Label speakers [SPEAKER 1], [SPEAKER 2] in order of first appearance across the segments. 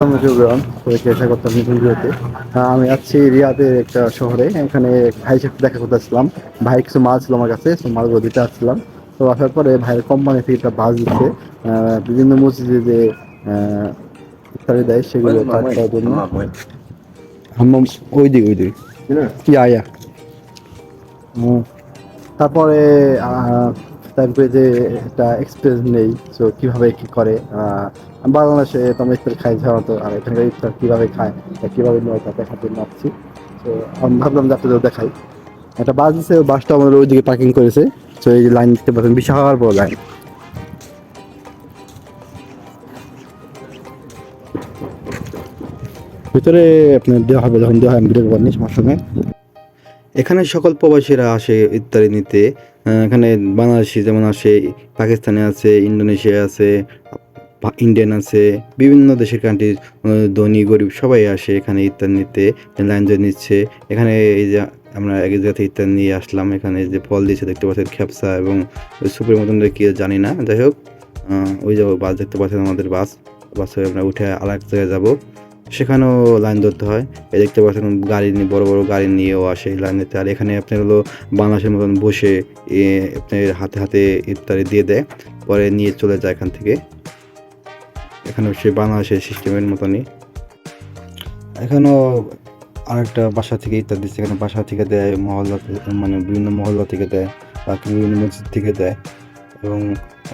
[SPEAKER 1] চেষ্টা করতাম নতুন ভিডিওতে। আমি আছি রিয়াদের একটা শহরে, এখানে ভাইয়ের সাথে দেখা করতে আসলাম। ভাই কিছু মাল ছিল আমার কাছে, তো মালগুলো দিতে আসছিলাম। তো আসার পরে ভাইয়ের কোম্পানি থেকে একটা বাস দিচ্ছে বিভিন্ন মসজিদে যে ইফতারি দেয় সেগুলো
[SPEAKER 2] وين
[SPEAKER 1] কাজ
[SPEAKER 2] وين
[SPEAKER 1] করার জন্য।
[SPEAKER 2] حمام وين؟
[SPEAKER 1] হাম্মাম ওই দিক
[SPEAKER 2] هنا.
[SPEAKER 1] ইয়া ইয়া হুম। তারপরে আহ, তারপরে যে একটা এক্সপিরিয়েন্স নেই, তো কিভাবে কি করে বাংলাদেশে তোমরা ইফতার খাই সাধারণত, আর এখানকার ইফতার কিভাবে খায় বা কিভাবে নেয় তা দেখার জন্য আসছি। তো আমি ভাবলাম যে আপনাদের দেখাই। একটা বাস দিচ্ছে, বাসটা আমাদের ওইদিকে পার্কিং করেছে। তো এই যে লাইন দেখতে পাচ্ছেন, বিশাল বড় লাইন। ভিতরে আপনার দেওয়া হবে, যখন দেওয়া হয় আমি ভিডিও করবার সমস্যা নেই। এখানে সকল প্রবাসীরা আসে ইত্যাদি নিতে। এখানে বাংলাদেশি যেমন আসে, পাকিস্তানি আছে, ইন্দোনেশিয়া আছে, ইন্ডিয়ান আছে, বিভিন্ন দেশের কান্ট্রির ধনী গরিব সবাই আসে এখানে ইত্যাদি নিতে। লাইন ধরে নিচ্ছে এখানে। এই যে আমরা এক জায়গা থেকে ইত্যাদি নিয়ে আসলাম, এখানে যে ফল দিয়েছে দেখতে পাচ্ছেন, খেপসা এবং সুপের মতন কি জানি না, যাই হোক। ওই যে বাস দেখতে পাচ্ছেন, আমাদের বাসে আমরা উঠে আরেক জায়গায় যাবো, সেখানেও লাইন ধরতে হয়। এই দেখতে পাচ্ছেন গাড়ি নিয়ে, বড় বড় গাড়ি নিয়েও আসে লাইন দিতে। আর এখানে আপনার হলো বাংলাদেশের মতন বসে আপনার হাতে হাতে ইফতারি দিয়ে দেয়, পরে নিয়ে চলে যায় এখান থেকে। এখানে সে বাংলাদেশের সিস্টেমের মতনই। এখানেও আরেকটা বাসা থেকে ইত্যাদি দিচ্ছে, এখানে বাসা থেকে দেয়, মহল্লা মানে বিভিন্ন মহল্লা থেকে দেয়, বা বিভিন্ন মসজিদ থেকে দেয়। এবং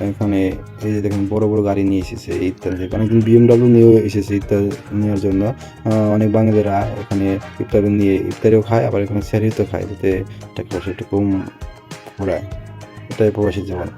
[SPEAKER 1] এখানে এই যে দেখেন বড় বড় গাড়ি নিয়ে এসেছে ইত্যাদি, অনেকদিন বিএমডাব্লিউ নিয়েও এসেছে ইত্যাদি নেওয়ার জন্য। অনেক বাঙালিরা এখানে ইফতারি নিয়ে ইফতারিও খায়, আবার এখানে স্যারিও তো খায়, যাতে টাকা পয়সা একটু কম ঘোরায়। এটাই প্রবাসী জীবন।